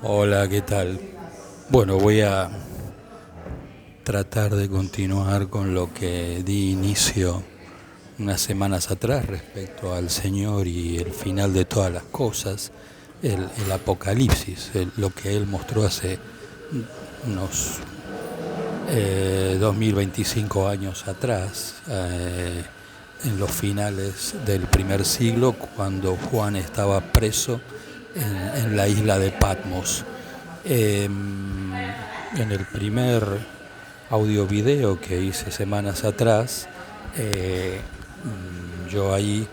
Hola, ¿qué tal? Bueno, voy a tratar de continuar con lo que di inicio unas semanas atrás respecto al Señor y el final de todas las cosas, el Apocalipsis, lo que Él mostró hace unos 2025 años atrás, en los finales del primer siglo, cuando Juan estaba preso en la isla de Patmos. En el primer audio video que hice semanas atrás, yo ahí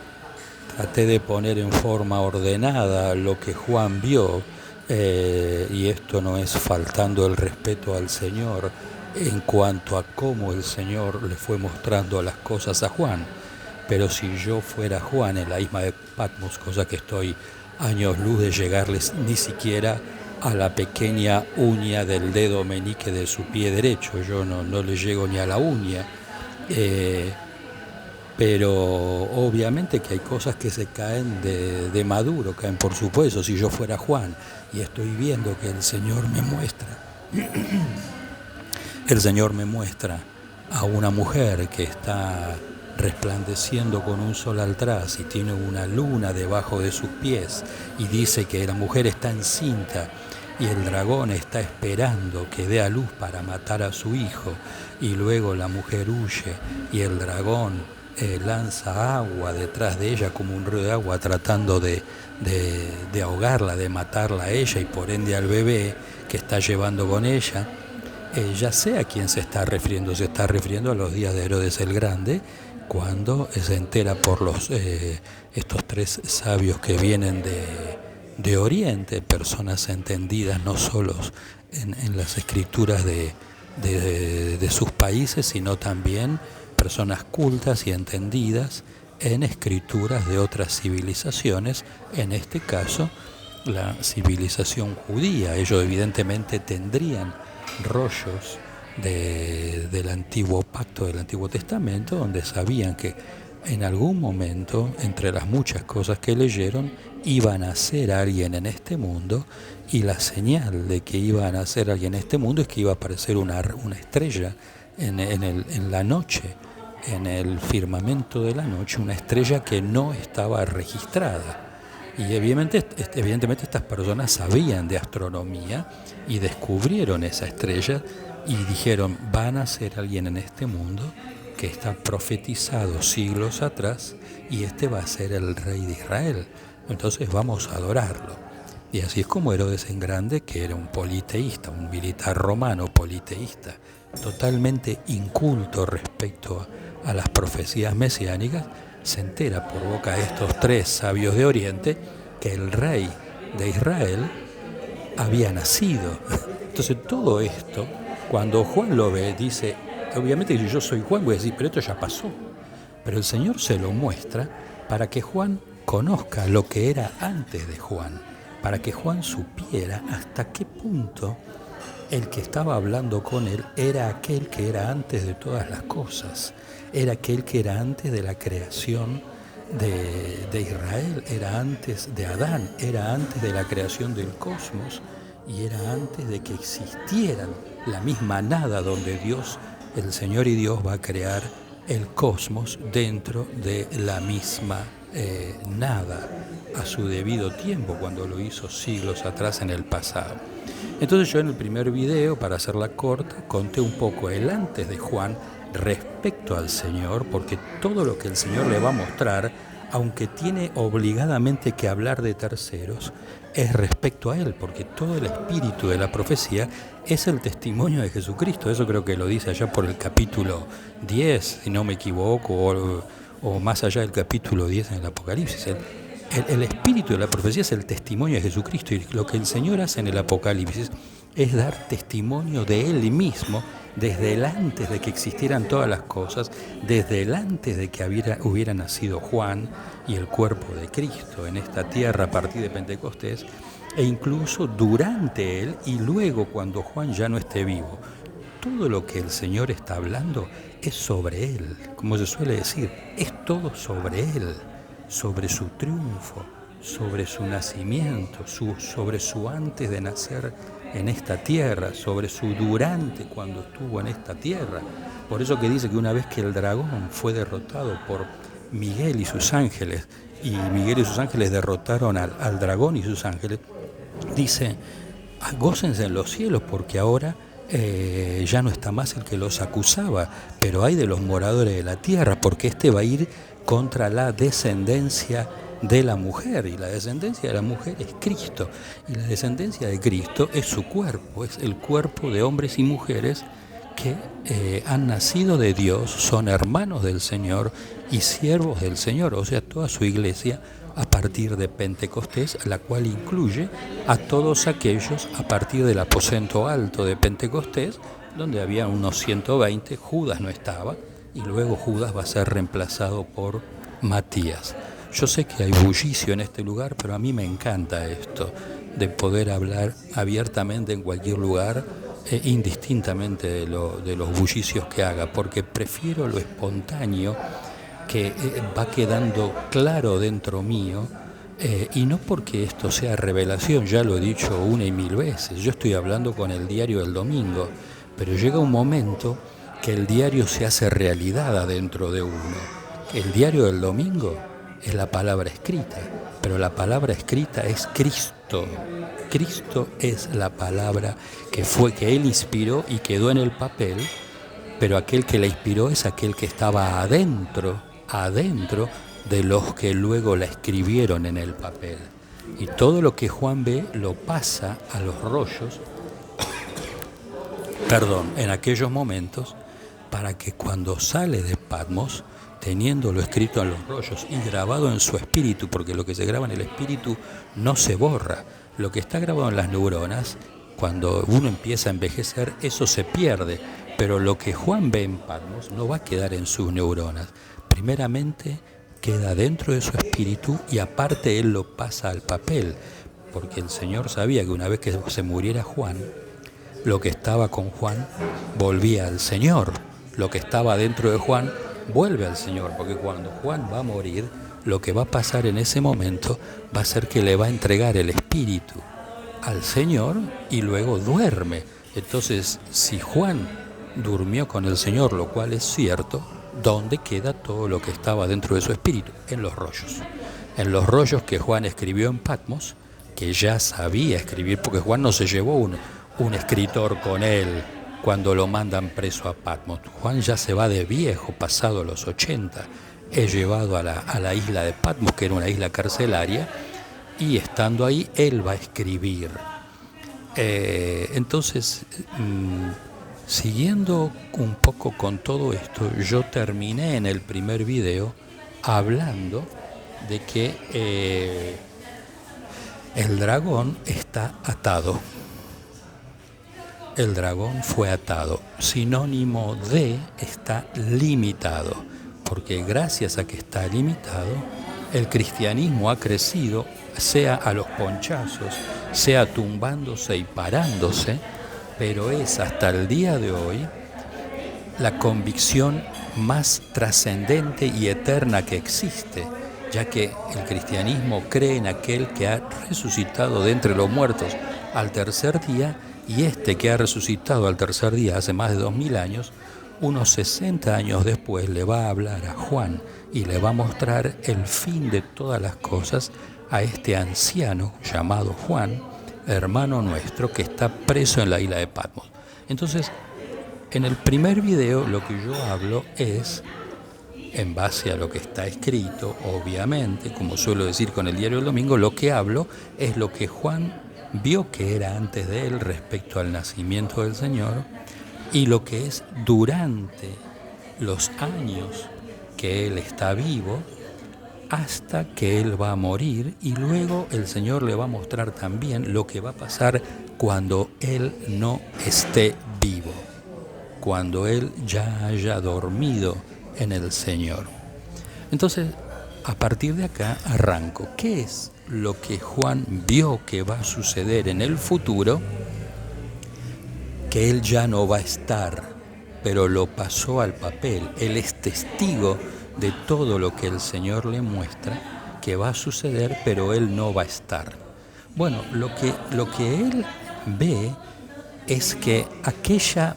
traté de poner en forma ordenada lo que Juan vio, y esto no es faltando el respeto al Señor en cuanto a cómo el Señor le fue mostrando las cosas a Juan. Pero si yo fuera Juan en la isla de Patmos, cosa que estoy años luz de llegarles ni siquiera a la pequeña uña del dedo meñique de su pie derecho, yo no le llego ni a la uña. Eh, pero obviamente que hay cosas que se caen de maduro, caen por supuesto. Si yo fuera Juan y estoy viendo que el Señor me muestra a una mujer que está resplandeciendo con un sol atrás y tiene una luna debajo de sus pies y dice que la mujer está encinta y el dragón está esperando que dé a luz para matar a su hijo, y luego la mujer huye y el dragón lanza agua detrás de ella como un río de agua tratando de ahogarla, de matarla a ella y por ende al bebé que está llevando con ella. Ya sé a quién se está refiriendo a los días de Herodes el Grande, cuando se entera por estos tres sabios que vienen de Oriente, personas entendidas no solo en las escrituras de sus países, sino también personas cultas y entendidas en escrituras de otras civilizaciones, en este caso la civilización judía. Ellos evidentemente tendrían rollos del antiguo pacto, del Antiguo Testamento, donde sabían que en algún momento, entre las muchas cosas que leyeron, iban a ser alguien en este mundo, y la señal de que iban a ser alguien en este mundo es que iba a aparecer una estrella en la noche, en el firmamento de la noche, una estrella que no estaba registrada. Y evidentemente estas personas sabían de astronomía y descubrieron esa estrella y dijeron, van a ser alguien en este mundo que está profetizado siglos atrás, y este va a ser el rey de Israel. Entonces vamos a adorarlo. Y así es como Herodes en Grande, que era un politeísta, un militar romano politeísta, totalmente inculto respecto a las profecías mesiánicas, se entera por boca de estos tres sabios de Oriente que el rey de Israel había nacido. Entonces todo esto, cuando Juan lo ve, dice, obviamente si yo soy Juan voy a decir, pero esto ya pasó. Pero el Señor se lo muestra para que Juan conozca lo que era antes de Juan, para que Juan supiera hasta qué punto el que estaba hablando con él era aquel que era antes de todas las cosas, era aquel que era antes de la creación de Israel, era antes de Adán, era antes de la creación del cosmos y era antes de que existieran la misma nada donde Dios, el Señor y Dios, va a crear el cosmos dentro de la misma nada a su debido tiempo, cuando lo hizo siglos atrás en el pasado. Entonces yo en el primer video, para hacerla corta, conté un poco el antes de Juan respecto al Señor, porque todo lo que el Señor le va a mostrar, aunque tiene obligadamente que hablar de terceros, es respecto a Él, porque todo el espíritu de la profecía es el testimonio de Jesucristo. Eso creo que lo dice allá por el capítulo 10, si no me equivoco, o más allá del capítulo 10 en el Apocalipsis. El espíritu de la profecía es el testimonio de Jesucristo, y lo que el Señor hace en el Apocalipsis es dar testimonio de Él mismo desde el antes de que existieran todas las cosas, desde el antes de que hubiera nacido Juan y el cuerpo de Cristo en esta tierra a partir de Pentecostés, e incluso durante Él y luego cuando Juan ya no esté vivo. Todo lo que el Señor está hablando es sobre Él, como se suele decir, es todo sobre Él, sobre su triunfo, sobre su nacimiento, sobre su antes de nacer en esta tierra, sobre su durante cuando estuvo en esta tierra. Por eso que dice que una vez que el dragón fue derrotado por Miguel y sus ángeles, y Miguel y sus ángeles derrotaron al dragón y sus ángeles, dice, gócense en los cielos porque ahora ya no está más el que los acusaba, pero hay de los moradores de la tierra, porque este va a ir contra la descendencia de la mujer, y la descendencia de la mujer es Cristo, y la descendencia de Cristo es su cuerpo, es el cuerpo de hombres y mujeres que han nacido de Dios, son hermanos del Señor y siervos del Señor, o sea, toda su iglesia a partir de Pentecostés, la cual incluye a todos aquellos a partir del aposento alto de Pentecostés, donde había unos 120, Judas no estaba, y luego Judas va a ser reemplazado por Matías. Yo sé que hay bullicio en este lugar, pero a mí me encanta esto, de poder hablar abiertamente en cualquier lugar, indistintamente de los bullicios que haga, porque prefiero lo espontáneo que va quedando claro dentro mío, y no porque esto sea revelación, ya lo he dicho una y mil veces, yo estoy hablando con el diario del domingo, pero llega un momento que el diario se hace realidad adentro de uno. El diario del domingo es la palabra escrita, pero la palabra escrita es Cristo. Cristo es la palabra que Él inspiró y quedó en el papel, pero aquel que la inspiró es aquel que estaba adentro de los que luego la escribieron en el papel. Y todo lo que Juan ve lo pasa a los rollos, en aquellos momentos, para que cuando sale de Patmos, teniéndolo escrito en los rollos y grabado en su espíritu, porque lo que se graba en el espíritu no se borra, lo que está grabado en las neuronas, cuando uno empieza a envejecer, eso se pierde, pero lo que Juan ve en Patmos no va a quedar en sus neuronas. Primeramente queda dentro de su espíritu y aparte él lo pasa al papel, porque el Señor sabía que una vez que se muriera Juan, lo que estaba con Juan volvía al Señor, lo que estaba dentro de Juan vuelve al Señor, porque cuando Juan va a morir, lo que va a pasar en ese momento va a ser que le va a entregar el espíritu al Señor y luego duerme. Entonces, si Juan durmió con el Señor, lo cual es cierto, ¿dónde queda todo lo que estaba dentro de su espíritu? En los rollos. En los rollos que Juan escribió en Patmos, que ya sabía escribir, porque Juan no se llevó un escritor con él cuando lo mandan preso a Patmos. Juan ya se va de viejo, pasado los 80, es llevado a la isla de Patmos, que era una isla carcelaria, y estando ahí, él va a escribir. Entonces, siguiendo un poco con todo esto, yo terminé en el primer video hablando de que el dragón está atado. El dragón fue atado, sinónimo de está limitado, porque gracias a que está limitado, el cristianismo ha crecido, sea a los ponchazos, sea tumbándose y parándose, pero es hasta el día de hoy la convicción más trascendente y eterna que existe, ya que el cristianismo cree en aquel que ha resucitado de entre los muertos al tercer día, y este que ha resucitado al tercer día hace más de 2000 años, unos 60 años después le va a hablar a Juan y le va a mostrar el fin de todas las cosas a este anciano llamado Juan, hermano nuestro, que está preso en la isla de Patmos. Entonces, en el primer video lo que yo hablo es, en base a lo que está escrito, obviamente, como suelo decir con el diario del domingo, lo que hablo es lo que Juan vio que era antes de él respecto al nacimiento del Señor, y lo que es durante los años que él está vivo hasta que él va a morir, y luego el Señor le va a mostrar también lo que va a pasar cuando él no esté vivo, cuando él ya haya dormido en el Señor. Entonces, a partir de acá arranco. ¿Qué es lo que Juan vio que va a suceder en el futuro? Que él ya no va a estar, pero lo pasó al papel. Él es testigo de todo lo que el Señor le muestra, que va a suceder, pero él no va a estar. Bueno, lo que él ve es que aquella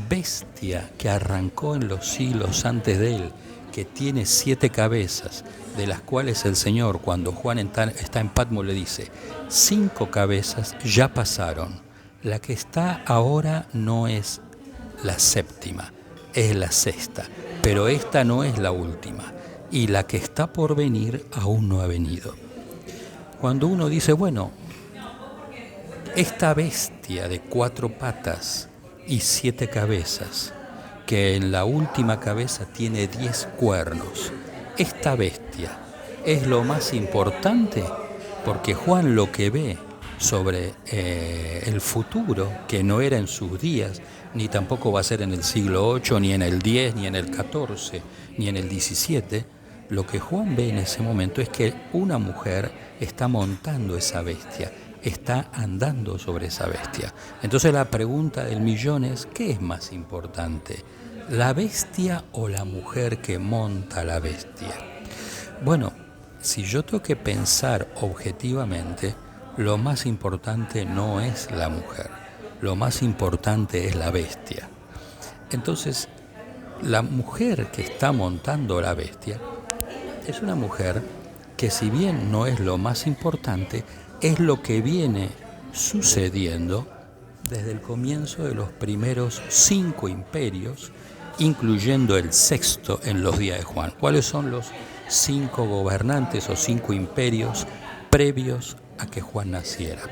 bestia que arrancó en los siglos antes de él, que tiene 7 cabezas, de las cuales el Señor, cuando Juan está en Patmos, le dice, 5 cabezas ya pasaron. La que está ahora no es la séptima, es la sexta, pero esta no es la última, y la que está por venir aún no ha venido. Cuando uno dice, bueno, esta bestia de 4 patas y 7 cabezas, que en la última cabeza tiene 10 cuernos, esta bestia es lo más importante, porque Juan lo que ve sobre el futuro, que no era en sus días, ni tampoco va a ser en el siglo VIII, ni en el X, ni en el XIV, ni en el XVII, lo que Juan ve en ese momento es que una mujer está montando esa bestia, está andando sobre esa bestia. Entonces la pregunta del millón es, ¿qué es más importante? ¿La bestia o la mujer que monta la bestia? Bueno, si yo tengo que pensar objetivamente, lo más importante no es la mujer, lo más importante es la bestia. Entonces, la mujer que está montando la bestia es una mujer que, si bien no es lo más importante, es lo que viene sucediendo desde el comienzo de los primeros 5 imperios, incluyendo el 6º en los días de Juan. ¿Cuáles son los 5 gobernantes o 5 imperios previos a que Juan naciera?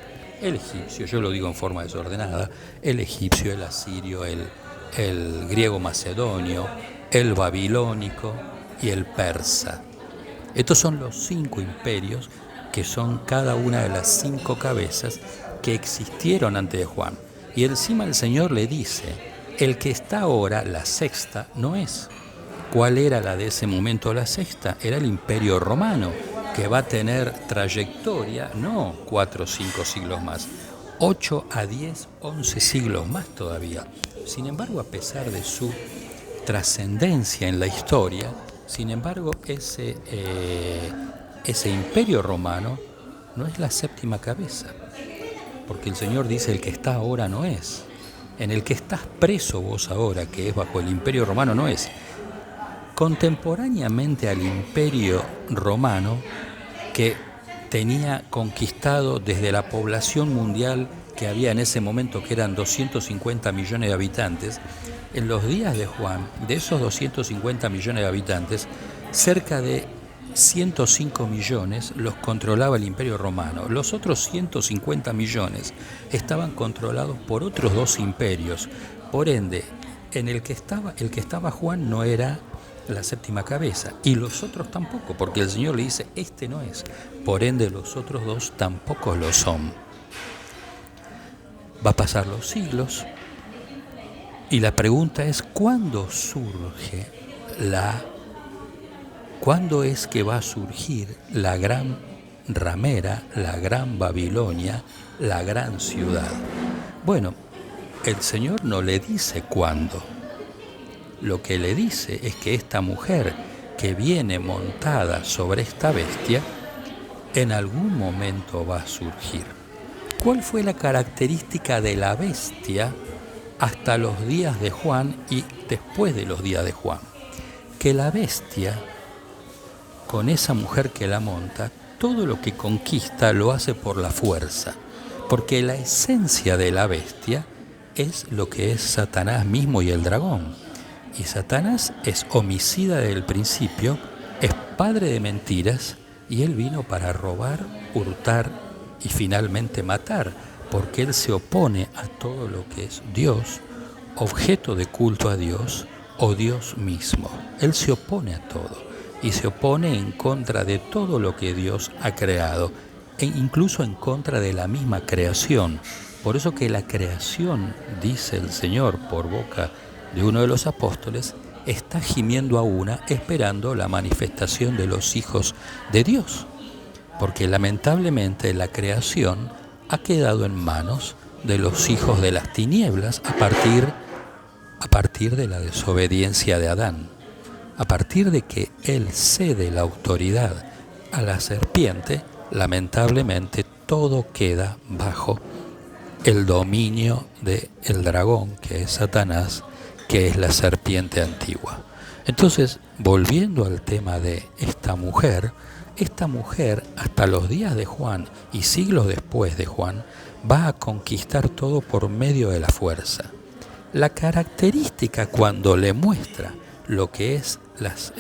El egipcio, yo lo digo en forma desordenada, el egipcio, el asirio, el griego macedonio, el babilónico y el persa. Estos son los 5 imperios que son cada una de las 5 cabezas que existieron antes de Juan. Y encima el Señor le dice, el que está ahora, la sexta, no es. ¿Cuál era la de ese momento la sexta? Era el Imperio Romano, que va a tener trayectoria, no 4 o 5 siglos más, 8 a 10, 11 siglos más todavía. Sin embargo, a pesar de su trascendencia en la historia, sin embargo, ese Imperio Romano no es la séptima cabeza, porque el Señor dice, el que está ahora no es. En el que estás preso vos ahora, que es bajo el Imperio Romano, no es. Contemporáneamente al Imperio Romano, que tenía conquistado desde la población mundial que había en ese momento, que eran 250 millones de habitantes, en los días de Juan, de esos 250 millones de habitantes, cerca de 105 millones los controlaba el Imperio Romano. Los otros 150 millones estaban controlados por otros 2 imperios. Por ende, el que estaba Juan no era la séptima cabeza, y los otros tampoco, porque el Señor le dice, este no es. Por ende, los otros 2 tampoco lo son. Va a pasar los siglos, y la pregunta es, ¿cuándo es que va a surgir la gran ramera, la gran Babilonia, la gran ciudad? Bueno, el Señor no le dice cuándo. Lo que le dice es que esta mujer que viene montada sobre esta bestia, en algún momento va a surgir. ¿Cuál fue la característica de la bestia hasta los días de Juan y después de los días de Juan? Que la bestia, con esa mujer que la monta, todo lo que conquista lo hace por la fuerza, porque la esencia de la bestia es lo que es Satanás mismo y el dragón. Y Satanás es homicida desde el principio, es padre de mentiras, y él vino para robar, hurtar y finalmente matar, porque él se opone a todo lo que es Dios, objeto de culto a Dios o Dios mismo. Él se opone a todo y se opone en contra de todo lo que Dios ha creado, e incluso en contra de la misma creación. Por eso que la creación, dice el Señor por boca de uno de los apóstoles, está gimiendo a una, esperando la manifestación de los hijos de Dios. Porque lamentablemente la creación ha quedado en manos de los hijos de las tinieblas a partir de la desobediencia de Adán. A partir de que él cede la autoridad a la serpiente, lamentablemente todo queda bajo el dominio del dragón, que es Satanás, que es la serpiente antigua. Entonces, volviendo al tema de esta mujer hasta los días de Juan y siglos después de Juan, va a conquistar todo por medio de la fuerza. La característica cuando le muestra lo que es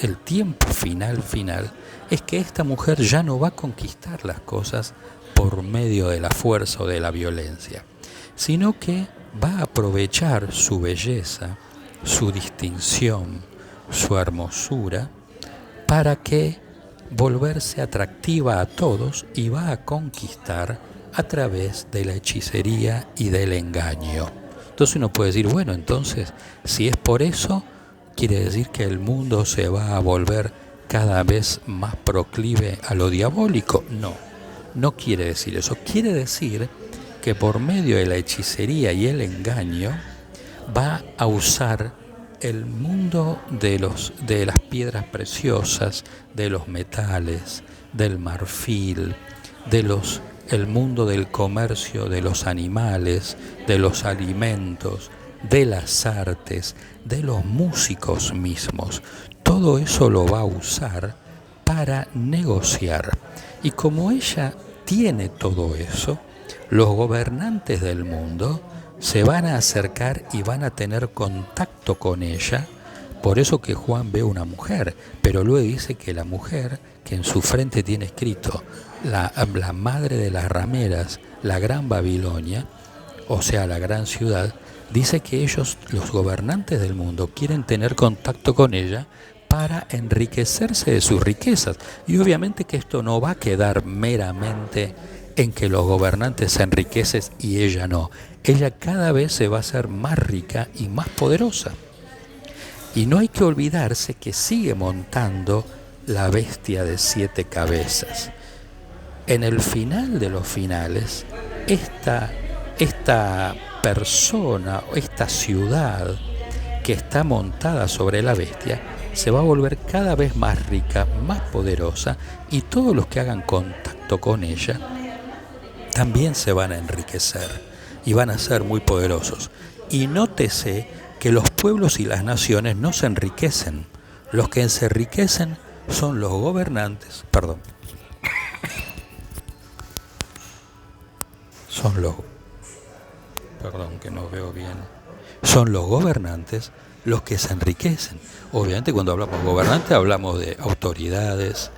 el tiempo final, es que esta mujer ya no va a conquistar las cosas por medio de la fuerza o de la violencia, sino que va a aprovechar su belleza, su distinción, su hermosura, para que volverse atractiva a todos, y va a conquistar a través de la hechicería y del engaño. Entonces uno puede decir, bueno, entonces, si es por eso, ¿quiere decir que el mundo se va a volver cada vez más proclive a lo diabólico? No, no quiere decir eso. Quiere decir que por medio de la hechicería y el engaño va a usar el mundo de las piedras preciosas, de los metales, del marfil, el mundo del comercio de los animales, de los alimentos, de las artes, de los músicos mismos. Todo eso lo va a usar para negociar. Y como ella tiene todo eso, los gobernantes del mundo se van a acercar y van a tener contacto con ella. Por eso que Juan ve una mujer, pero luego dice que la mujer, que en su frente tiene escrito la madre de las rameras, la gran Babilonia, o sea, la gran ciudad, dice que ellos, los gobernantes del mundo, quieren tener contacto con ella para enriquecerse de sus riquezas. Y obviamente que esto no va a quedar meramente en que los gobernantes se enriquecen y ella no. Ella cada vez se va a hacer más rica y más poderosa. Y no hay que olvidarse que sigue montando la bestia de 7 cabezas. En el final de los finales, esta persona, esta ciudad que está montada sobre la bestia, se va a volver cada vez más rica, más poderosa, y todos los que hagan contacto con ella también se van a enriquecer y van a ser muy poderosos. Y nótese que los pueblos y las naciones no se enriquecen. Los que se enriquecen son los gobernantes, que no veo bien. Son los gobernantes los que se enriquecen. Obviamente cuando hablamos de gobernantes hablamos de autoridades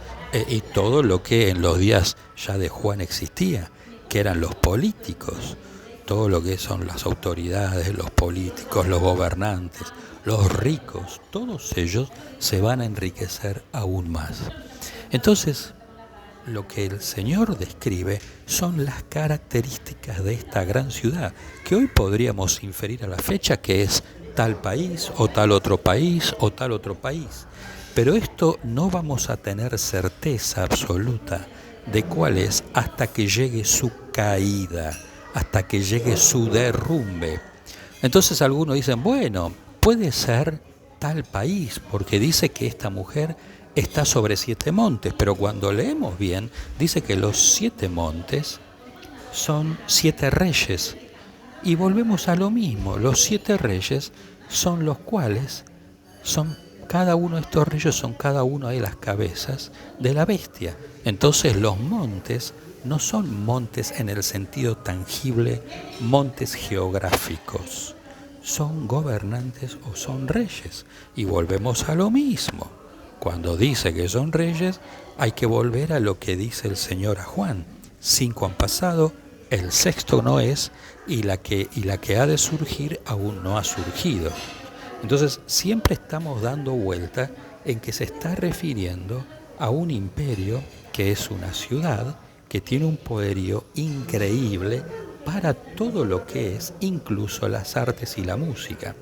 y todo lo que en los días ya de Juan existía, que eran los políticos. Todo lo que son las autoridades, los políticos, los gobernantes, los ricos, todos ellos se van a enriquecer aún más. Entonces, lo que el Señor describe son las características de esta gran ciudad, que hoy podríamos inferir a la fecha que es tal país o tal otro país o tal otro país. Pero esto no vamos a tener certeza absoluta de cuál es hasta que llegue su caída, hasta que llegue su derrumbe. Entonces algunos dicen, bueno, puede ser tal país, porque dice que esta mujer está sobre 7 montes, pero cuando leemos bien, dice que los 7 montes son 7 reyes. Y volvemos a lo mismo, los 7 reyes son los cuales cada uno de estos reyes son cada una de las cabezas de la bestia. Entonces los montes no son montes en el sentido tangible, montes geográficos, son gobernantes o son reyes. Y volvemos a lo mismo. Cuando dice que son reyes, hay que volver a lo que dice el Señor a Juan. 5 han pasado, el 6º no es, y la que ha de surgir aún no ha surgido. Entonces siempre estamos dando vuelta en que se está refiriendo a un imperio que es una ciudad que tiene un poderío increíble para todo lo que es, incluso las artes y la música.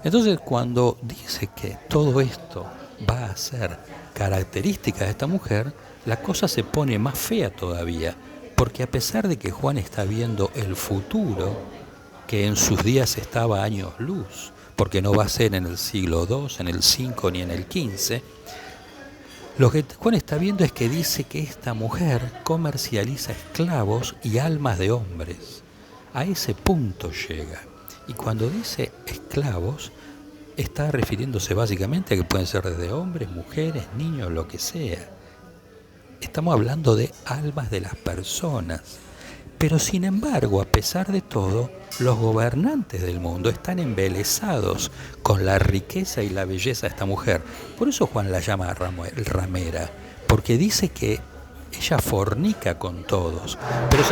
Entonces cuando dice que todo esto va a ser característica de esta mujer, la cosa se pone más fea todavía, porque a pesar de que Juan está viendo el futuro, que en sus días estaba a años luz, porque no va a ser en el siglo II, en el V ni en el XV, Lo que Juan está viendo es que dice que esta mujer comercializa esclavos y almas de hombres. A ese punto llega. Y cuando dice esclavos, está refiriéndose básicamente a que pueden ser desde hombres, mujeres, niños, lo que sea. Estamos hablando de almas de las personas. Pero sin embargo, a pesar de todo, los gobernantes del mundo están embelesados con la riqueza y la belleza de esta mujer. Por eso Juan la llama ramera, porque dice que ella fornica con todos. Pero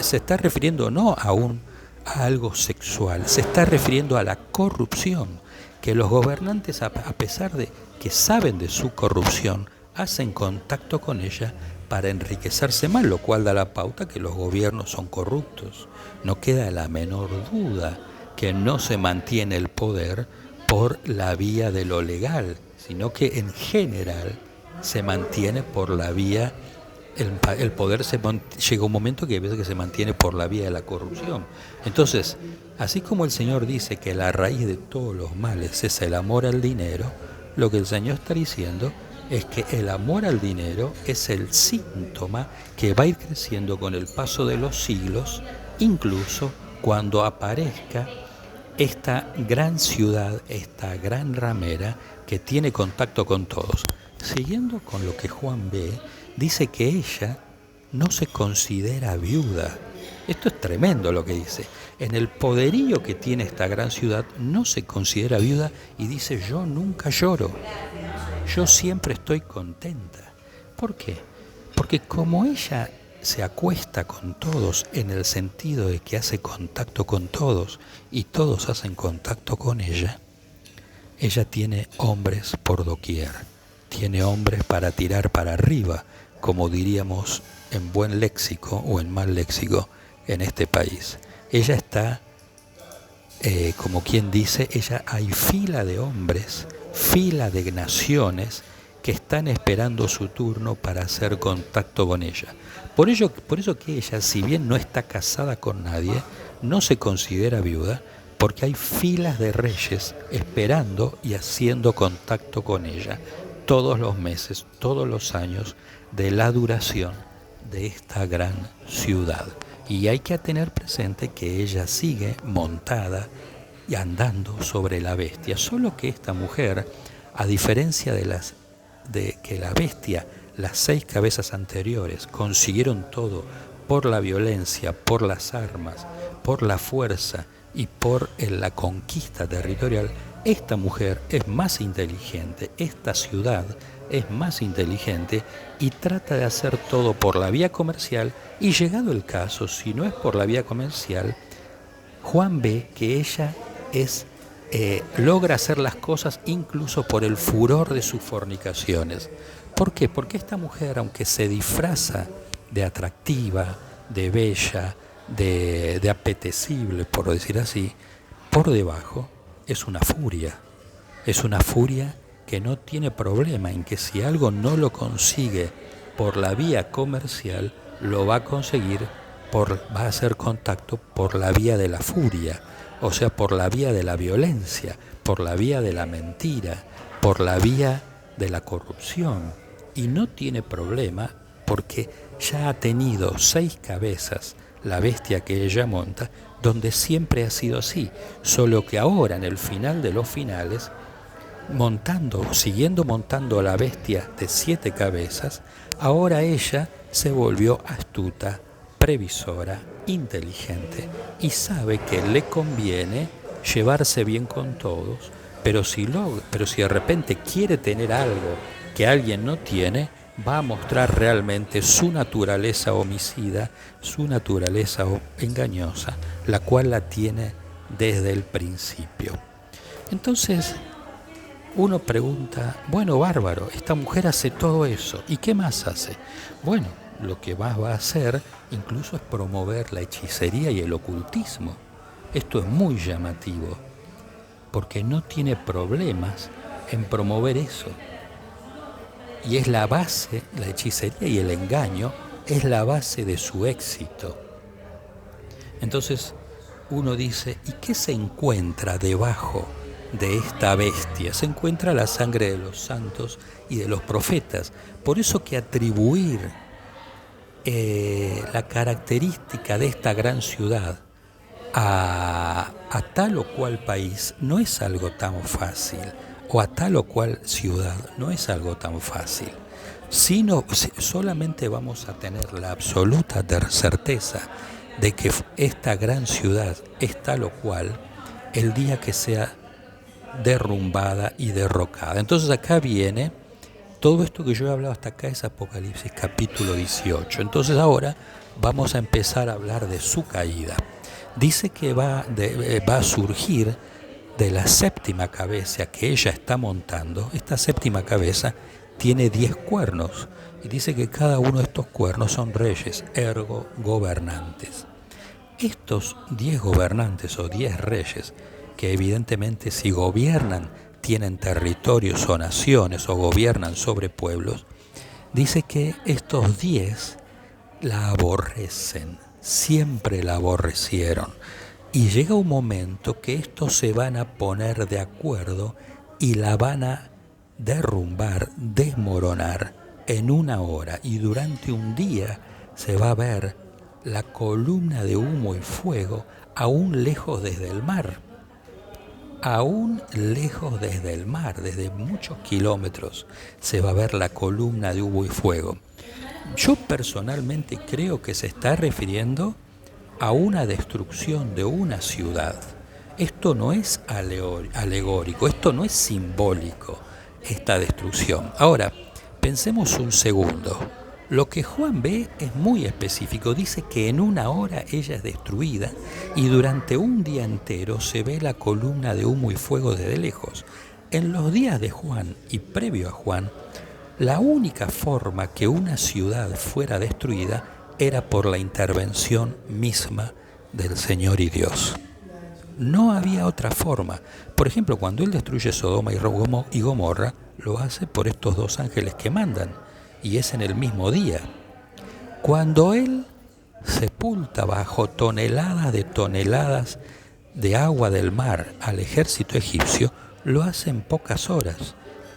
se está refiriendo no a algo sexual, se está refiriendo a la corrupción, que los gobernantes, a pesar de que saben de su corrupción, hacen contacto con ella para enriquecerse más, lo cual da la pauta que los gobiernos son corruptos. No queda la menor duda que no se mantiene el poder por la vía de lo legal, sino que en general se mantiene por la vía, el poder llega un momento que a veces que se mantiene por la vía de la corrupción. Entonces, así como el Señor dice que la raíz de todos los males es el amor al dinero, lo que el Señor está diciendo es que el amor al dinero es el síntoma que va a ir creciendo con el paso de los siglos, incluso cuando aparezca esta gran ciudad, esta gran ramera que tiene contacto con todos. Siguiendo con lo que Juan ve, dice que ella no se considera viuda. Esto es tremendo lo que dice. En el poderío que tiene esta gran ciudad no se considera viuda y dice: yo nunca lloro. Yo siempre estoy contenta. ¿Por qué? Porque como ella se acuesta con todos en el sentido de que hace contacto con todos y todos hacen contacto con ella tiene hombres por doquier. Tiene hombres para tirar para arriba, como diríamos en buen léxico o en mal léxico en este país. Ella está, como quien dice, hay fila de hombres, fila de naciones que están esperando su turno para hacer contacto con ella. Por eso que ella, si bien no está casada con nadie, no se considera viuda, porque hay filas de reyes esperando y haciendo contacto con ella todos los meses, todos los años de la duración de esta gran ciudad. Y hay que tener presente que ella sigue montada y andando sobre la bestia, solo que esta mujer, a diferencia de que la bestia, las 6 cabezas anteriores, consiguieron todo por la violencia, por las armas, por la fuerza y por la conquista territorial, esta mujer es más inteligente, esta ciudad es más inteligente y trata de hacer todo por la vía comercial, y llegado el caso, si no es por la vía comercial, Juan ve que ella logra hacer las cosas incluso por el furor de sus fornicaciones. ¿Por qué? Porque esta mujer, aunque se disfraza de atractiva, de bella, de apetecible, por decir así, por debajo es una furia. Es una furia que no tiene problema en que si algo no lo consigue por la vía comercial, lo va a conseguir, va a hacer contacto por la vía de la furia, o sea, por la vía de la violencia, por la vía de la mentira, por la vía de la corrupción. Y no tiene problema porque ya ha tenido 6 cabezas, la bestia que ella monta, donde siempre ha sido así, solo que ahora, en el final de los finales, siguiendo montando a la bestia de 7 cabezas, ahora ella se volvió astuta, previsora, inteligente, y sabe que le conviene llevarse bien con todos, pero si de repente quiere tener algo que alguien no tiene, va a mostrar realmente su naturaleza homicida, su naturaleza engañosa, la cual la tiene desde el principio. Entonces, uno pregunta, bueno, bárbaro, esta mujer hace todo eso, ¿y qué más hace? Bueno, lo que más va a hacer incluso es promover la hechicería y el ocultismo. Esto es muy llamativo, porque no tiene problemas en promover eso. Y es la base, la hechicería y el engaño es la base de su éxito. Entonces uno dice, ¿y qué se encuentra debajo de esta bestia se encuentra la sangre de los santos y de los profetas. Por eso que atribuir la característica de esta gran ciudad a tal o cual país no es algo tan fácil, o a tal o cual ciudad no es algo tan fácil. Solamente vamos a tener la absoluta certeza de que esta gran ciudad es tal o cual el día que sea derrumbada y derrocada. Entonces acá viene, todo esto que yo he hablado hasta acá es Apocalipsis capítulo 18. Entonces ahora vamos a empezar a hablar de su caída. Dice que va a surgir de la séptima cabeza que ella está montando. Esta séptima cabeza tiene 10 cuernos y dice que cada uno de estos cuernos son reyes, ergo gobernantes. Estos 10 gobernantes o 10 reyes, que evidentemente si gobiernan tienen territorios o naciones o gobiernan sobre pueblos, dice que estos 10 la aborrecen, siempre la aborrecieron. Y llega un momento que estos se van a poner de acuerdo y la van a derrumbar, desmoronar en una hora. Y durante un día se va a ver la columna de humo y fuego aún lejos desde el mar. Aún lejos desde el mar, desde muchos kilómetros, se va a ver la columna de humo y fuego. Yo personalmente creo que se está refiriendo a una destrucción de una ciudad. Esto no es alegórico, esto no es simbólico, esta destrucción. Ahora, pensemos un segundo. Lo que Juan ve es muy específico. Dice que en una hora ella es destruida y durante un día entero se ve la columna de humo y fuego desde lejos. En los días de Juan y previo a Juan, la única forma que una ciudad fuera destruida era por la intervención misma del Señor y Dios. No había otra forma. Por ejemplo, cuando Él destruye Sodoma y Gomorra, lo hace por estos 2 ángeles que mandan, y es en el mismo día. Cuando Él sepulta bajo toneladas de agua del mar al ejército egipcio, lo hace en pocas horas,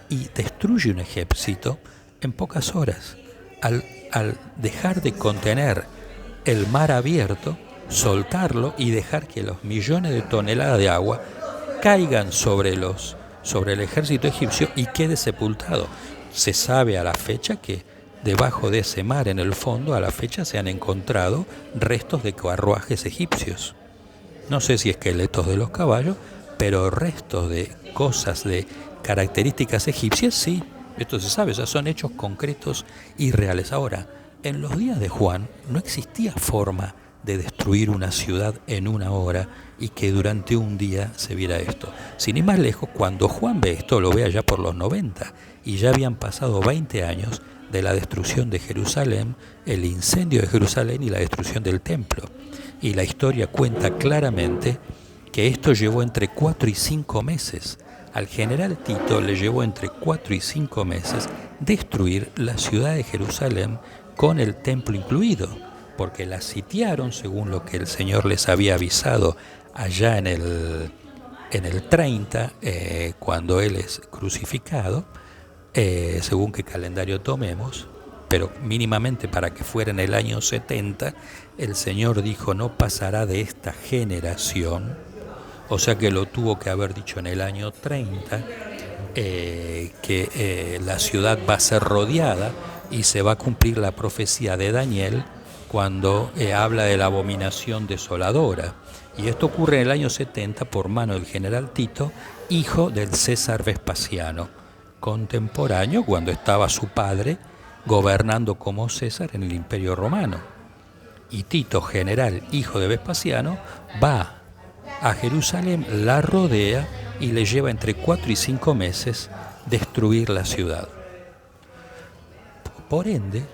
y destruye un ejército en pocas horas. Al dejar de contener el mar abierto, soltarlo y dejar que los millones de toneladas de agua caigan sobre el ejército egipcio y quede sepultado. Se sabe a la fecha que debajo de ese mar, en el fondo, a la fecha se han encontrado restos de carruajes egipcios. No sé si esqueletos de los caballos, pero restos de cosas de características egipcias, sí. Esto se sabe, o sea, son hechos concretos y reales. Ahora, en los días de Juan no existía forma de destruir una ciudad en una hora y que durante un día se viera esto. Sin ir más lejos, cuando Juan ve esto, lo ve allá por los 90, y ya habían pasado 20 años de la destrucción de Jerusalén, el incendio de Jerusalén y la destrucción del templo. Y la historia cuenta claramente que esto llevó entre 4 y 5 meses. Al general Tito le llevó entre 4 y 5 meses destruir la ciudad de Jerusalén con el templo incluido, porque la sitiaron según lo que el Señor les había avisado allá en el 30, cuando Él es crucificado, según qué calendario tomemos, pero mínimamente para que fuera en el año 70, el Señor dijo: no pasará de esta generación. O sea que lo tuvo que haber dicho en el año 30, que la ciudad va a ser rodeada y se va a cumplir la profecía de Daniel cuando habla de la abominación desoladora. Y esto ocurre en el año 70 por mano del general Tito, hijo del César Vespasiano, contemporáneo cuando estaba su padre gobernando como César en el Imperio Romano. Y Tito, general, hijo de Vespasiano, va a Jerusalén, la rodea y le lleva entre 4 y 5 meses destruir la ciudad. Por ende,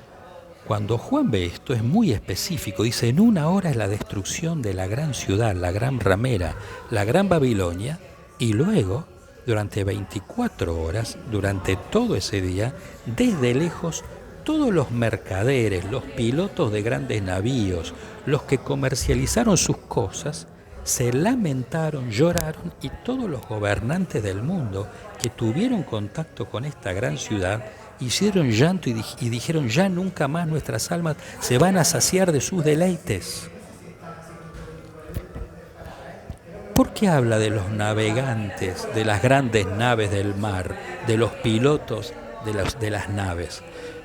cuando Juan ve esto es muy específico. Dice: en una hora es la destrucción de la gran ciudad, la gran ramera, la gran Babilonia, y luego, durante 24 horas, durante todo ese día, desde lejos, todos los mercaderes, los pilotos de grandes navíos, los que comercializaron sus cosas, se lamentaron, lloraron, y todos los gobernantes del mundo que tuvieron contacto con esta gran ciudad hicieron llanto y dijeron: ya nunca más nuestras almas se van a saciar de sus deleites. ¿Por qué habla de los navegantes, de las grandes naves del mar, de los pilotos de las naves?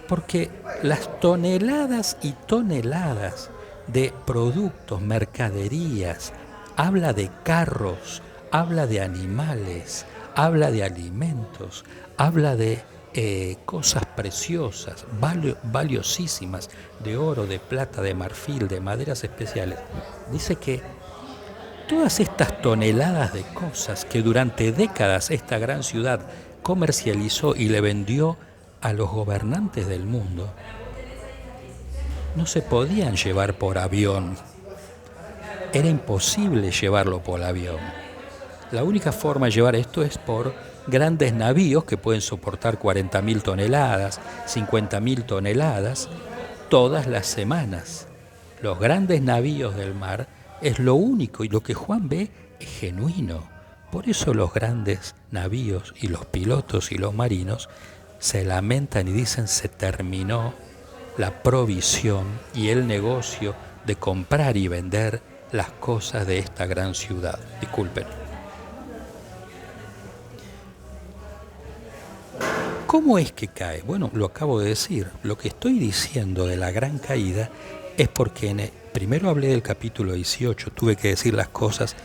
Porque las toneladas y toneladas de productos, mercaderías, habla de carros, habla de animales, habla de alimentos, habla de cosas preciosas, valiosísimas, de oro, de plata, de marfil, de maderas especiales. Dice que todas estas toneladas de cosas que durante décadas esta gran ciudad comercializó y le vendió a los gobernantes del mundo, no se podían llevar por avión. Era imposible llevarlo por avión. La única forma de llevar esto es por grandes navíos que pueden soportar 40.000 toneladas, 50.000 toneladas, todas las semanas. Los grandes navíos del mar es lo único, y lo que Juan ve es genuino. Por eso los grandes navíos y los pilotos y los marinos se lamentan y dicen: se terminó la provisión y el negocio de comprar y vender las cosas de esta gran ciudad. Disculpen. ¿Cómo es que cae? Bueno, lo acabo de decir. Lo que estoy diciendo de la gran caída es porque primero hablé del capítulo 18, tuve que decir las cosas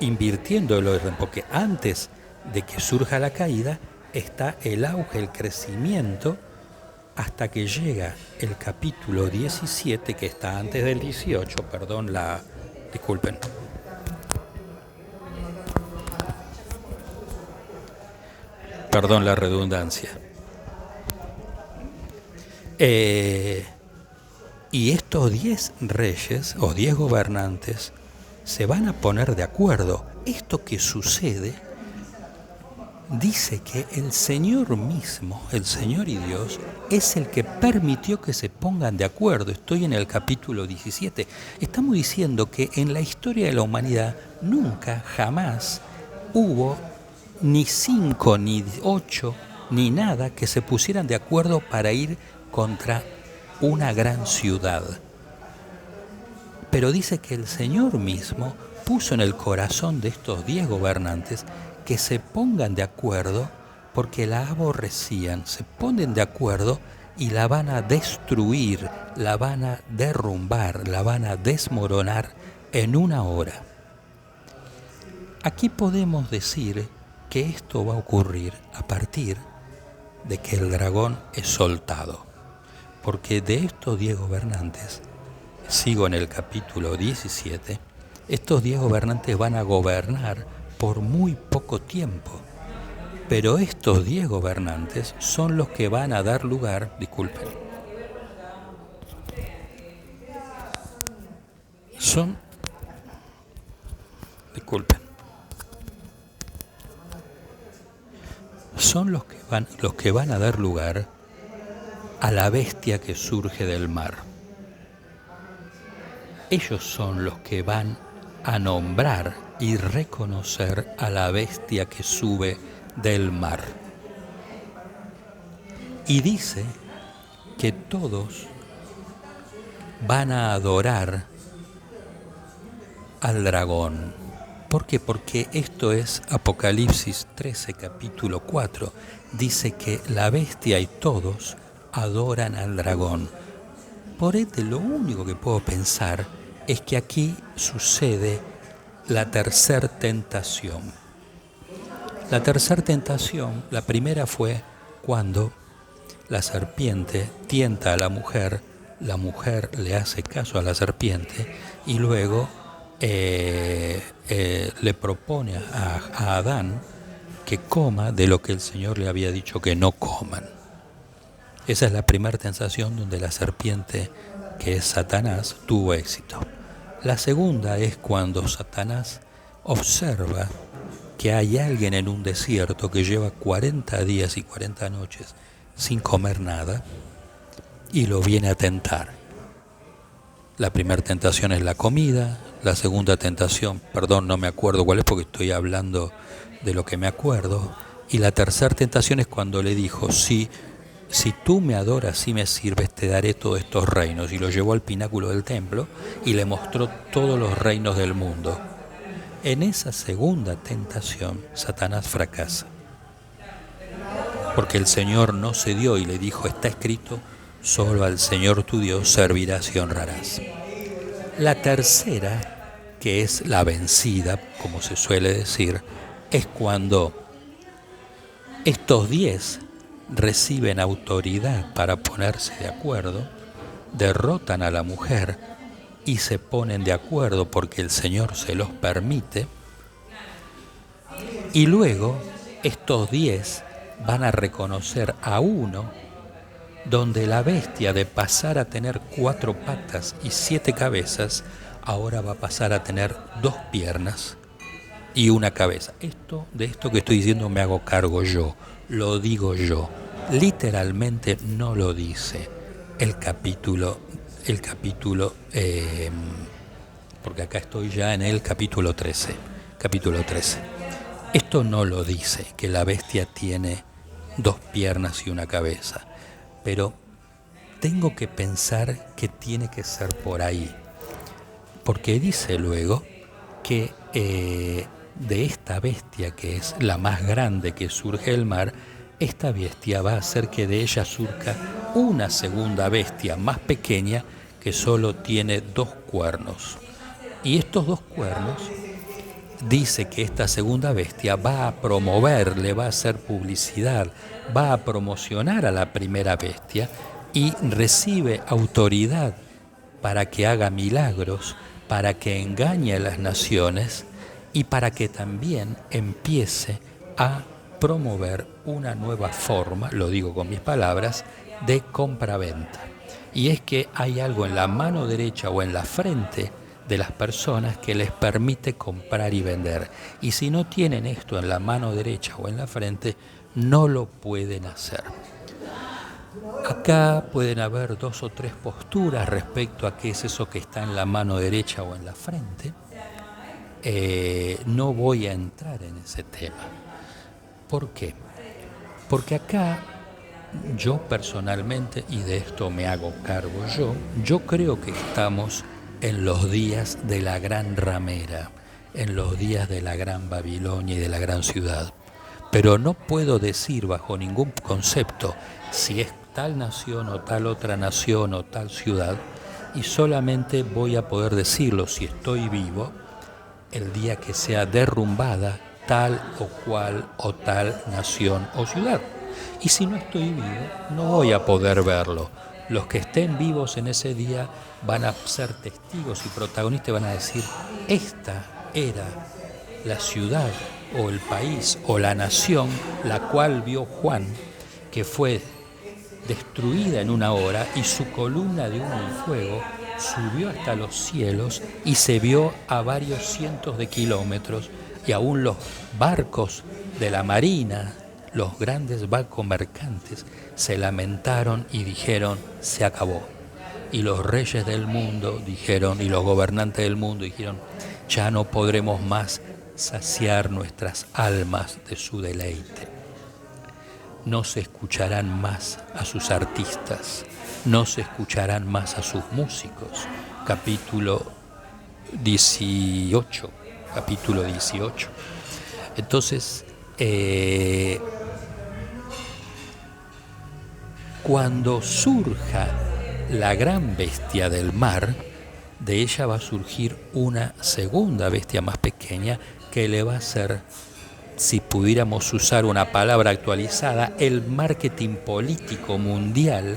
invirtiendo el orden, porque antes de que surja la caída está el auge, el crecimiento, hasta que llega el capítulo 17, que está antes del 18, disculpen. Perdón la redundancia. Y estos 10 reyes o 10 gobernantes se van a poner de acuerdo. Esto que sucede dice que el Señor mismo, el Señor y Dios, es el que permitió que se pongan de acuerdo. Estoy en el capítulo 17. Estamos diciendo que en la historia de la humanidad nunca, jamás hubo ni 5, ni 8, ni nada que se pusieran de acuerdo para ir contra una gran ciudad. Pero dice que el Señor mismo puso en el corazón de estos 10 gobernantes que se pongan de acuerdo, porque la aborrecían. Se ponen de acuerdo y la van a destruir, la van a derrumbar, la van a desmoronar en una hora. Aquí podemos decir que esto va a ocurrir a partir de que el dragón es soltado. Porque de estos 10 gobernantes, sigo en el capítulo 17, estos 10 gobernantes van a gobernar por muy poco tiempo. Pero estos 10 gobernantes son los que van a dar lugar, disculpen, son los que van a dar lugar a la bestia que surge del mar. Ellos son los que van a nombrar y reconocer a la bestia que sube del mar. Y dice que todos van a adorar al dragón. ¿Por qué? Porque esto es Apocalipsis 13, capítulo 4. Dice que la bestia y todos adoran al dragón. Por ende, lo único que puedo pensar es que aquí sucede la tercera tentación. La tercera tentación, la primera fue cuando la serpiente tienta a la mujer le hace caso a la serpiente y luego le propone a Adán que coma de lo que el Señor le había dicho que no coman. Esa es la primera tentación donde la serpiente, que es Satanás, tuvo éxito. La segunda es cuando Satanás observa que hay alguien en un desierto que lleva 40 días y 40 noches sin comer nada y lo viene a tentar. La primera tentación es la comida, La segunda tentación, perdón, no me acuerdo cuál es porque estoy hablando de lo que me acuerdo. Y la tercera tentación es cuando le dijo, si tú me adoras y me sirves, te daré todos estos reinos. Y lo llevó al pináculo del templo y le mostró todos los reinos del mundo. En esa segunda tentación, Satanás fracasa. Porque el Señor no cedió y le dijo, está escrito, solo al Señor tu Dios servirás y honrarás. La tercera, que es la vencida, como se suele decir, es cuando estos 10 reciben autoridad para ponerse de acuerdo, derrotan a la mujer y se ponen de acuerdo porque el Señor se los permite, y luego estos 10 van a reconocer a uno donde la bestia, de pasar a tener 4 patas y 7 cabezas, ahora va a pasar a tener 2 piernas y una cabeza. De esto que estoy diciendo me hago cargo yo, lo digo yo. Literalmente no lo dice el capítulo, porque acá estoy ya en el capítulo 13. Esto no lo dice, que la bestia tiene 2 piernas y una cabeza, pero tengo que pensar que tiene que ser por ahí, porque dice luego que de esta bestia, que es la más grande que surge del mar, esta bestia va a hacer que de ella surja una segunda bestia más pequeña que solo tiene 2 cuernos. Y estos 2 cuernos, dice que esta segunda bestia va a promover, le va a hacer publicidad, va a promocionar a la primera bestia y recibe autoridad para que haga milagros, para que engañe a las naciones y para que también empiece a promover una nueva forma, lo digo con mis palabras, de compra-venta. Y es que hay algo en la mano derecha o en la frente de las personas que les permite comprar y vender. Y si no tienen esto en la mano derecha o en la frente, no lo pueden hacer. Acá pueden haber 2 o 3 posturas respecto a qué es eso que está en la mano derecha o en la frente. No voy a entrar en ese tema. ¿Por qué? Porque acá yo personalmente, y de esto me hago cargo yo creo que estamos en los días de la gran ramera, en los días de la gran Babilonia y de la gran ciudad. Pero no puedo decir bajo ningún concepto si es tal nación o tal otra nación o tal ciudad, y solamente voy a poder decirlo si estoy vivo el día que sea derrumbada tal o cual o tal nación o ciudad. Y si no estoy vivo, no voy a poder verlo. Los que estén vivos en ese día van a ser testigos y protagonistas, van a decir, esta era la ciudad o el país o la nación la cual vio Juan, que fue destruida en una hora y su columna de humo y fuego subió hasta los cielos y se vio a varios cientos de kilómetros, y aún los barcos de la marina, los grandes barcos mercantes, se lamentaron y dijeron, se acabó. Y los reyes del mundo dijeron, y los gobernantes del mundo dijeron, ya no podremos más saciar nuestras almas de su deleite. No se escucharán más a sus artistas, no se escucharán más a sus músicos. Capítulo 18. Entonces, cuando surja la gran bestia del mar, de ella va a surgir una segunda bestia más pequeña que le va a hacer, si pudiéramos usar una palabra actualizada, el marketing político mundial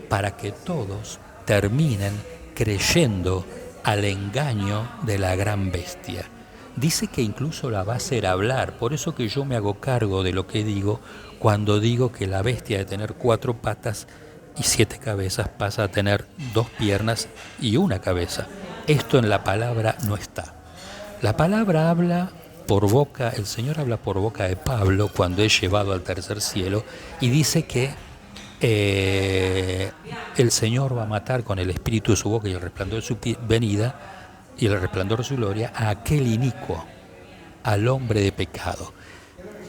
para que todos terminen creyendo al engaño de la gran bestia. Dice que incluso la va a hacer hablar, por eso que yo me hago cargo de lo que digo cuando digo que la bestia, de tener 4 patas y 7 cabezas, pasa a tener 2 piernas y una cabeza. Esto en la palabra no está. La palabra habla por boca, el Señor habla por boca de Pablo cuando es llevado al tercer cielo, y dice que el Señor va a matar con el espíritu de su boca y el resplandor de su venida y el resplandor de su gloria a aquel inicuo, al hombre de pecado.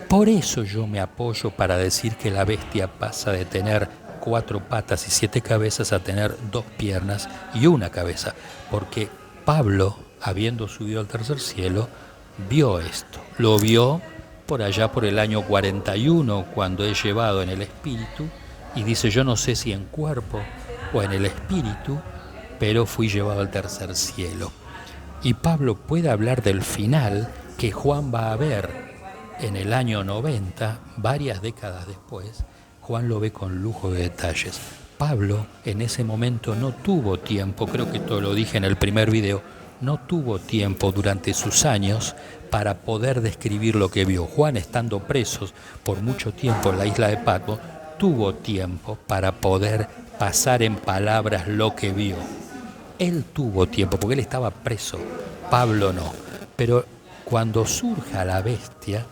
Por eso yo me apoyo para decir que la bestia pasa de tener 4 patas y 7 cabezas a tener 2 piernas y 1 cabeza, porque Pablo, habiendo subido al tercer cielo, vio esto, lo vio por allá por el año 41, cuando es llevado en el espíritu, y dice, yo no sé si en cuerpo o en el espíritu, pero fui llevado al tercer cielo. Y Pablo puede hablar del final que Juan va a ver en el año 90, varias décadas después. Juan lo ve con lujo de detalles. Pablo en ese momento no tuvo tiempo, creo que esto lo dije en el primer video, no tuvo tiempo durante sus años para poder describir lo que vio. Juan, estando preso por mucho tiempo en la isla de Patmos, tuvo tiempo para poder pasar en palabras lo que vio. Él tuvo tiempo, porque él estaba preso, Pablo no. Pero cuando surja la bestia,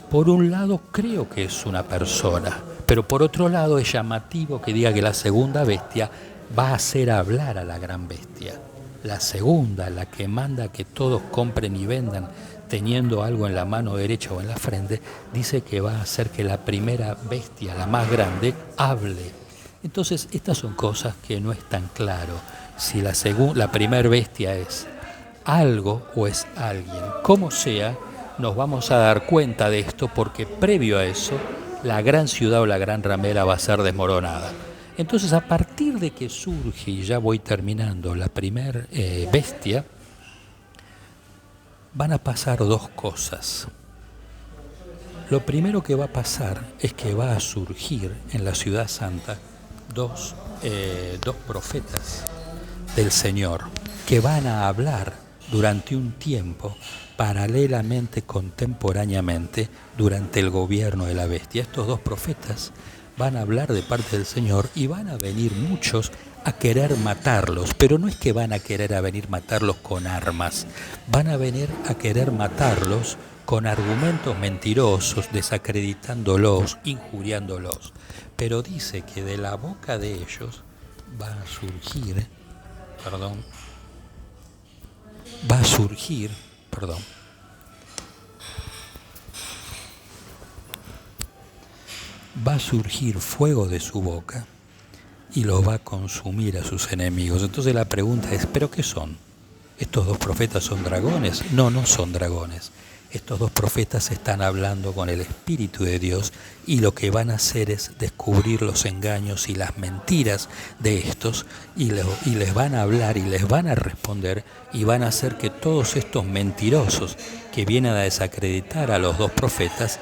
por un lado creo que es una persona, pero por otro lado es llamativo que diga que la segunda bestia va a hacer hablar a la gran bestia. La segunda, la que manda que todos compren y vendan teniendo algo en la mano derecha o en la frente, dice que va a hacer que la primera bestia, la más grande, hable. Entonces estas son cosas que no es tan claro si la primera bestia es algo o es alguien. Como sea, nos vamos a dar cuenta de esto porque previo a eso, la gran ciudad o la gran ramera va a ser desmoronada. Entonces, a partir de que surge, y ya voy terminando, la primer bestia, van a pasar 2 cosas. Lo primero que va a pasar es que va a surgir en la ciudad santa dos profetas del Señor que van a hablar durante un tiempo, paralelamente, contemporáneamente, durante el gobierno de la bestia. Estos 2 profetas van a hablar de parte del Señor y van a venir muchos a querer matarlos, pero no es que van a querer venir a matarlos con armas, van a venir a querer matarlos con argumentos mentirosos, desacreditándolos, injuriándolos. Pero dice que de la boca de ellos va a surgir fuego de su boca y los va a consumir a sus enemigos. Entonces la pregunta es, ¿pero qué son? ¿Estos 2 profetas son dragones? No, no son dragones. Estos 2 profetas están hablando con el Espíritu de Dios y lo que van a hacer es descubrir los engaños y las mentiras de estos y les van a hablar y les van a responder y van a hacer que todos estos mentirosos que vienen a desacreditar a los 2 profetas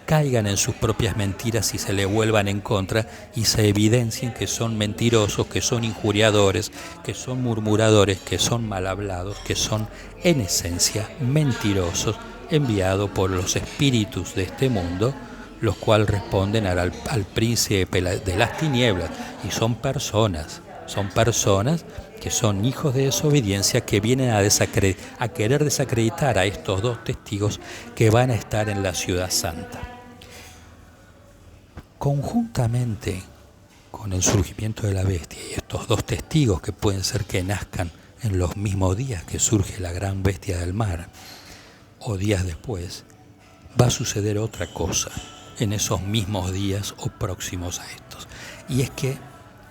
caigan en sus propias mentiras y se le vuelvan en contra y se evidencien que son mentirosos, que son injuriadores, que son murmuradores, que son mal hablados, que son en esencia mentirosos, enviados por los espíritus de este mundo, los cuales responden al príncipe de las tinieblas, y son personas que son hijos de desobediencia, que vienen a querer desacreditar a estos 2 testigos que van a estar en la ciudad santa. Conjuntamente con el surgimiento de la bestia y estos 2 testigos que pueden ser que nazcan en los mismos días que surge la gran bestia del mar o días después, va a suceder otra cosa en esos mismos días o próximos a estos. Y es que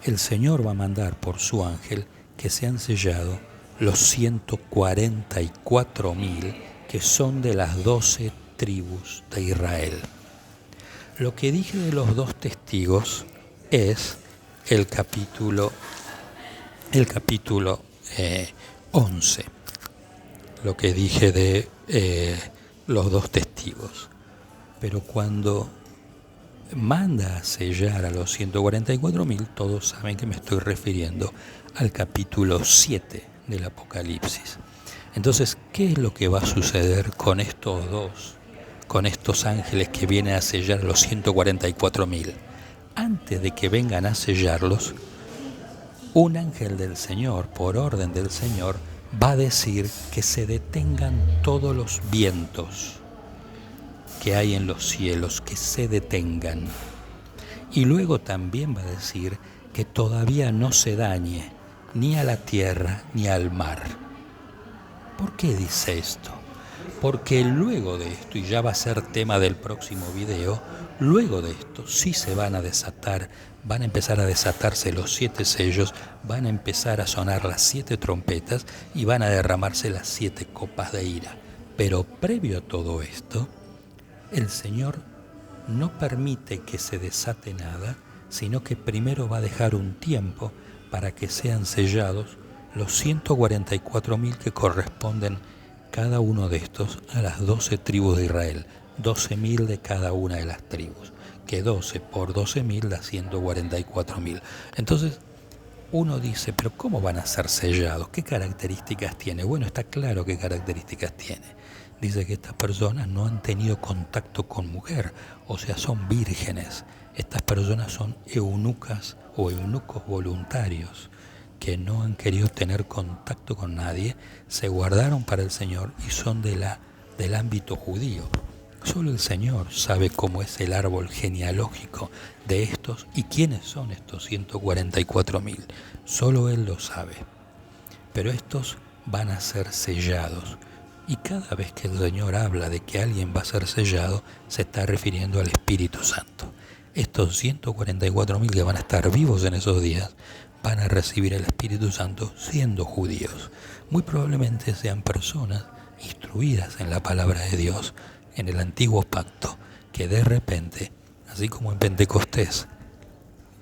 el Señor va a mandar por su ángel que sean sellados los 144.000 que son de las 12 tribus de Israel. Lo que dije de los 2 testigos es el capítulo 11. Lo que dije de los 2 testigos. Pero cuando manda a sellar a los 144.000, todos saben que me estoy refiriendo al capítulo 7 del Apocalipsis. Entonces, ¿qué es lo que va a suceder con estos 2? Con estos ángeles que vienen a sellar a los 144.000. Antes de que vengan a sellarlos, un ángel del Señor, por orden del Señor, va a decir que se detengan todos los vientos que hay en los cielos, que se detengan. Y luego también va a decir que todavía no se dañe ni a la tierra ni al mar. ¿Por qué dice esto? Porque luego de esto, y ya va a ser tema del próximo video, luego de esto sí se van a desatar, van a empezar a desatarse los 7 sellos, van a empezar a sonar las 7 trompetas y van a derramarse las 7 copas de ira. Pero previo a todo esto, el Señor no permite que se desate nada, sino que primero va a dejar un tiempo para que sean sellados los 144.000 que corresponden cada uno de estos a las 12 tribus de Israel, 12.000 de cada una de las tribus, que 12 por 12.000 da 144.000. Entonces uno dice, pero ¿cómo van a ser sellados? ¿Qué características tiene? Bueno, está claro qué características tiene. Dice que estas personas no han tenido contacto con mujer, o sea, son vírgenes. Estas personas son eunucas o eunucos voluntarios que no han querido tener contacto con nadie, se guardaron para el Señor y son del ámbito judío. Solo el Señor sabe cómo es el árbol genealógico de estos y quiénes son estos 144.000. Solo Él lo sabe. Pero estos van a ser sellados. Y cada vez que el Señor habla de que alguien va a ser sellado, se está refiriendo al Espíritu Santo. Estos 144.000 que van a estar vivos en esos días van a recibir el Espíritu Santo siendo judíos. Muy probablemente sean personas instruidas en la palabra de Dios, en el antiguo pacto, que de repente, así como en Pentecostés,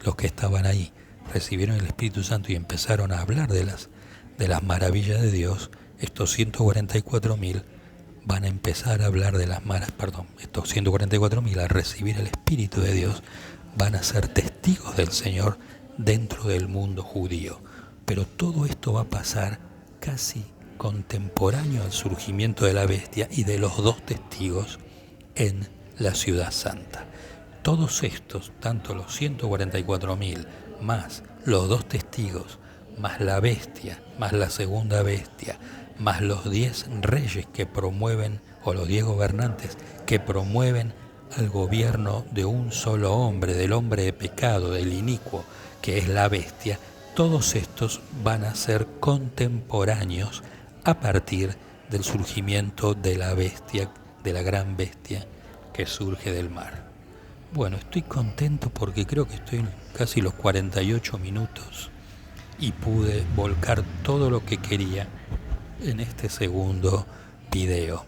los que estaban ahí recibieron el Espíritu Santo y empezaron a hablar de las maravillas de Dios, estos 144.000 van a empezar a hablar de estos 144.000 al recibir el Espíritu de Dios van a ser testigos del Señor dentro del mundo judío. Pero todo esto va a pasar casi contemporáneo al surgimiento de la bestia y de los 2 testigos en la ciudad santa. Todos estos, tanto los 144.000 más los 2 testigos, más la bestia, más la segunda bestia, más los 10 reyes que promueven, o los 10 gobernantes que promueven al gobierno de un solo hombre, del hombre de pecado, del inicuo, que es la bestia, todos estos van a ser contemporáneos a partir del surgimiento de la bestia, de la gran bestia que surge del mar. Bueno, estoy contento porque creo que estoy en casi los 48 minutos y pude volcar todo lo que quería en este segundo video.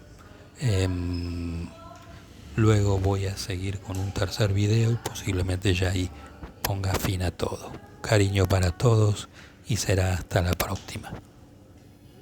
Luego voy a seguir con un tercer video y posiblemente ya ahí ponga fin a todo. Cariño para todos y será hasta la próxima.